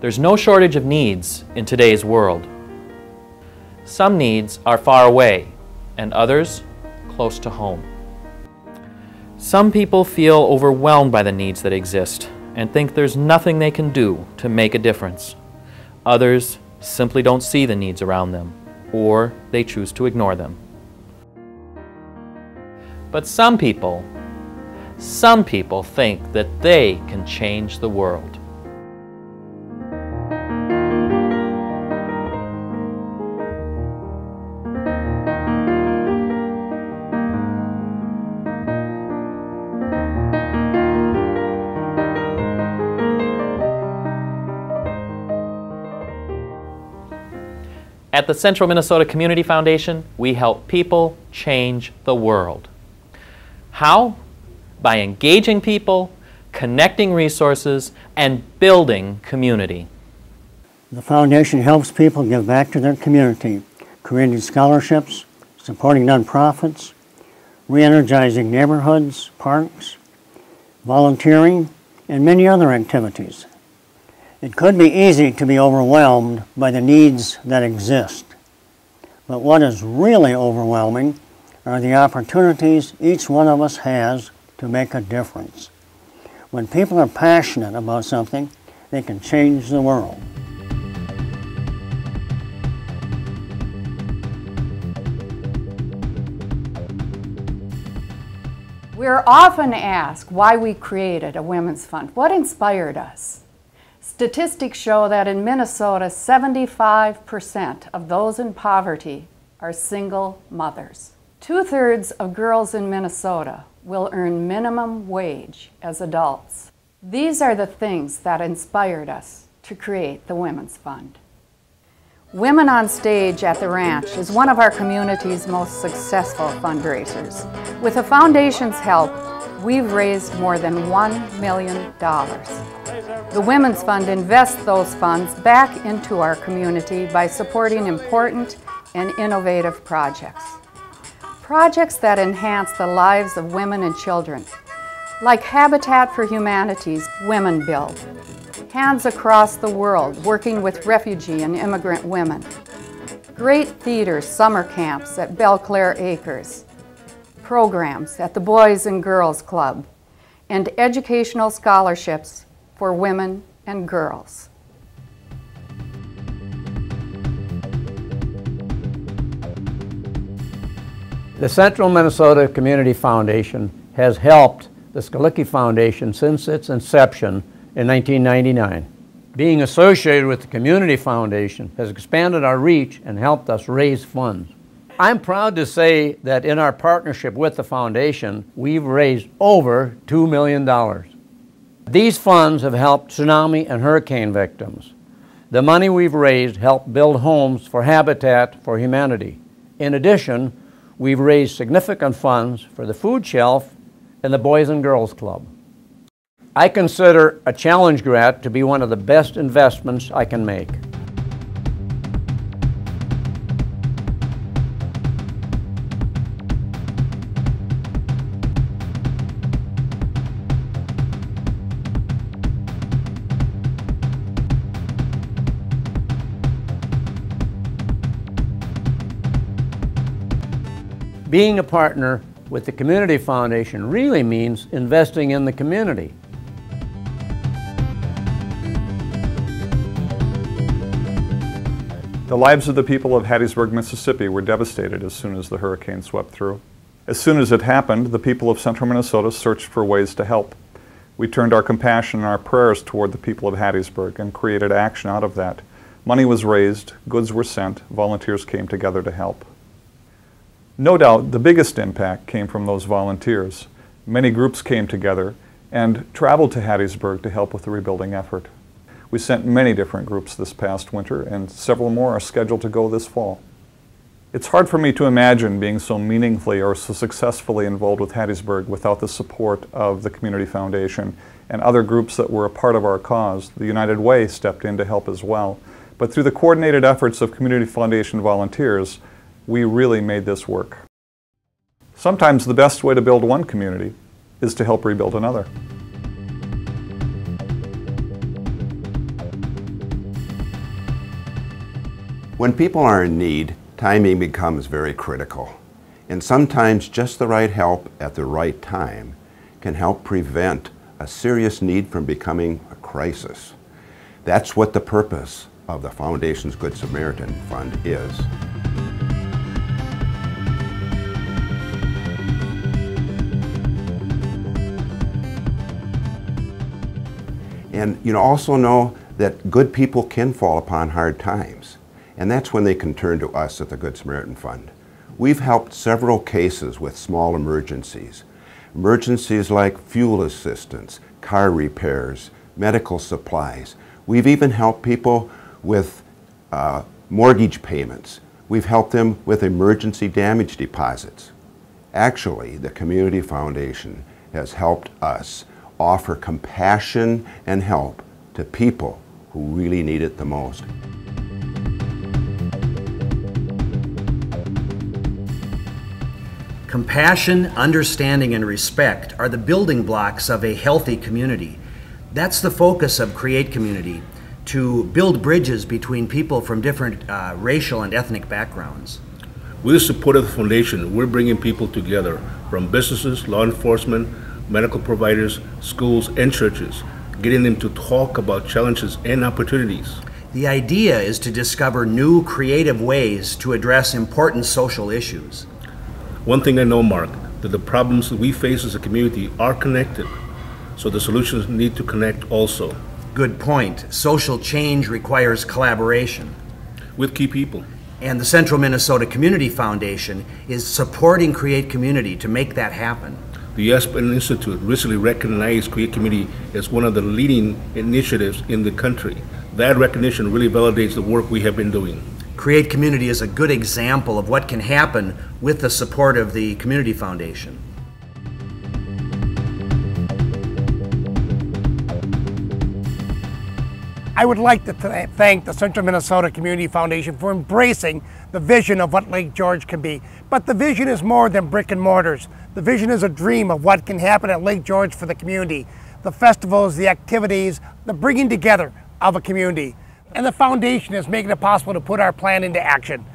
There's no shortage of needs in today's world. Some needs are far away and others close to home. Some people feel overwhelmed by the needs that exist and think there's nothing they can do to make a difference. Others simply don't see the needs around them, or they choose to ignore them. But some people think that they can change the world. At the Central Minnesota Community Foundation, we help people change the world. How? By engaging people, connecting resources, and building community. The foundation helps people give back to their community, creating scholarships, supporting nonprofits, re-energizing neighborhoods, parks, volunteering, and many other activities. It could be easy to be overwhelmed by the needs that exist, but what is really overwhelming are the opportunities each one of us has to make a difference. When people are passionate about something, they can change the world. We're often asked why we created a women's fund. What inspired us? Statistics show that in Minnesota, 75% of those in poverty are single mothers. 2/3 of girls in Minnesota will earn minimum wage as adults. These are the things that inspired us to create the Women's Fund. Women on Stage at the Ranch is one of our community's most successful fundraisers. With the foundation's help, we've raised more than $1 million. The Women's Fund invests those funds back into our community by supporting important and innovative projects. Projects that enhance the lives of women and children, like Habitat for Humanity's Women Build, Hands Across the World working with refugee and immigrant women, Great Theater summer camps at Belle Claire Acres, programs at the Boys and Girls Club, and educational scholarships for women and girls. The Central Minnesota Community Foundation has helped the Skalicki Foundation since its inception in 1999. Being associated with the Community Foundation has expanded our reach and helped us raise funds. I'm proud to say that in our partnership with the foundation, we've raised over $2 million. These funds have helped tsunami and hurricane victims. The money we've raised helped build homes for Habitat for Humanity. In addition, we've raised significant funds for the food shelf and the Boys and Girls Club. I consider a challenge grant to be one of the best investments I can make. Being a partner with the Community Foundation really means investing in the community. The lives of the people of Hattiesburg, Mississippi were devastated as soon as the hurricane swept through. As soon as it happened, the people of central Minnesota searched for ways to help. We turned our compassion and our prayers toward the people of Hattiesburg and created action out of that. Money was raised, goods were sent, volunteers came together to help. No doubt, the biggest impact came from those volunteers. Many groups came together and traveled to Hattiesburg to help with the rebuilding effort. We sent many different groups this past winter, and several more are scheduled to go this fall. It's hard for me to imagine being so meaningfully or so successfully involved with Hattiesburg without the support of the Community Foundation and other groups that were a part of our cause. The United Way stepped in to help as well. But through the coordinated efforts of Community Foundation volunteers, we really made this work. Sometimes the best way to build one community is to help rebuild another. When people are in need, timing becomes very critical. And sometimes just the right help at the right time can help prevent a serious need from becoming a crisis. That's what the purpose of the Foundation's Good Samaritan Fund is. And also know that good people can fall upon hard times. And that's when they can turn to us at the Good Samaritan Fund. We've helped several cases with small emergencies. Emergencies like fuel assistance, car repairs, medical supplies. We've even helped people with mortgage payments. We've helped them with emergency damage deposits. Actually, the Community Foundation has helped us offer compassion and help to people who really need it the most. Compassion, understanding, and respect are the building blocks of a healthy community. That's the focus of Create Community, to build bridges between people from different racial and ethnic backgrounds. With the support of the Foundation, we're bringing people together from businesses, law enforcement, medical providers, schools, and churches, getting them to talk about challenges and opportunities. The idea is to discover new, creative ways to address important social issues. One thing I know, Mark, that the problems that we face as a community are connected, so the solutions need to connect also. Good point. Social change requires collaboration. With key people. And the Central Minnesota Community Foundation is supporting Create Community to make that happen. The Aspen Institute recently recognized Create Community as one of the leading initiatives in the country. That recognition really validates the work we have been doing. Create Community is a good example of what can happen with the support of the Community Foundation. I would like to thank the Central Minnesota Community Foundation for embracing the vision of what Lake George can be. But the vision is more than brick and mortars. The vision is a dream of what can happen at Lake George for the community. The festivals, the activities, the bringing together of a community. And the foundation is making it possible to put our plan into action.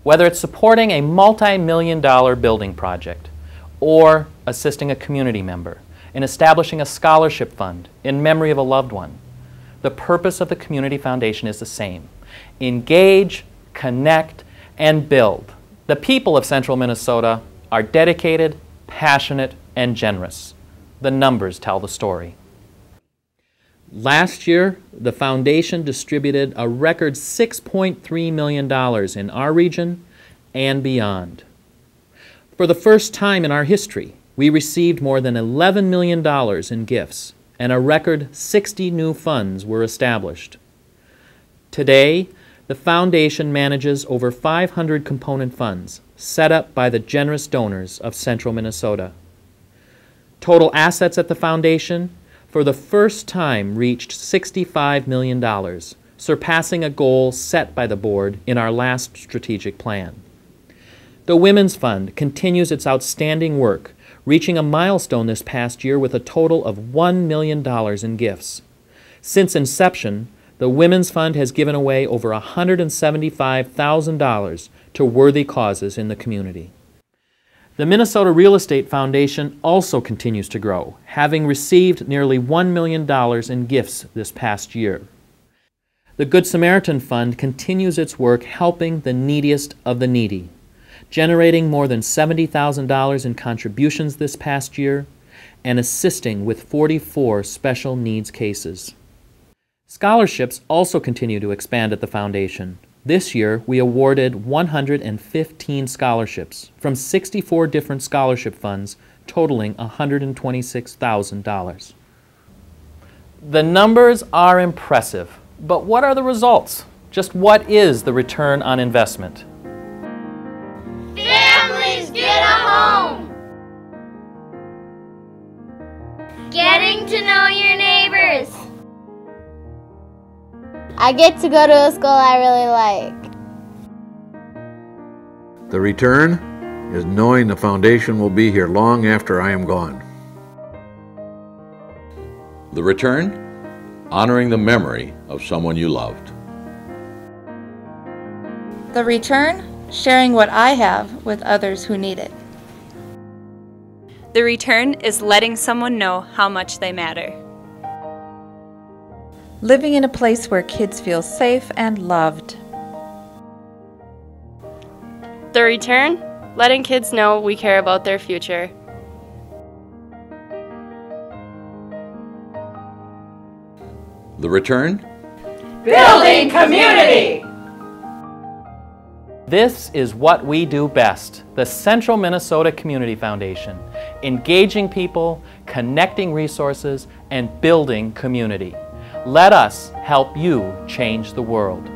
Whether it's supporting a multi-million-dollar building project or assisting a community member in establishing a scholarship fund in memory of a loved one, the purpose of the Community Foundation is the same. Engage, connect, and build. The people of Central Minnesota are dedicated, passionate, and generous. The numbers tell the story. Last year, the Foundation distributed a record $6.3 million in our region and beyond. For the first time in our history, we received more than $11 million in gifts, and a record 60 new funds were established. Today, the Foundation manages over 500 component funds set up by the generous donors of Central Minnesota. Total assets at the Foundation for the first time reached $65 million, surpassing a goal set by the board in our last strategic plan. The Women's Fund continues its outstanding work, reaching a milestone this past year with a total of $1 million in gifts. Since inception, the Women's Fund has given away over $175,000 to worthy causes in the community. The Minnesota Real Estate Foundation also continues to grow, having received nearly $1 million in gifts this past year. The Good Samaritan Fund continues its work helping the neediest of the needy, generating more than $70,000 in contributions this past year and assisting with 44 special needs cases. Scholarships also continue to expand at the Foundation. This year, we awarded 115 scholarships from 64 different scholarship funds, totaling $126,000. The numbers are impressive, but what are the results? Just what is the return on investment? Families get a home! Getting to know your neighbors! I get to go to a school I really like. The return is knowing the Foundation will be here long after I am gone. The return? Honoring the memory of someone you loved. The return? Sharing what I have with others who need it. The return is letting someone know how much they matter. Living in a place where kids feel safe and loved. The return? Letting kids know we care about their future. The return? Building community! This is what we do best, the Central Minnesota Community Foundation, engaging people, connecting resources, and building community. Let us help you change the world.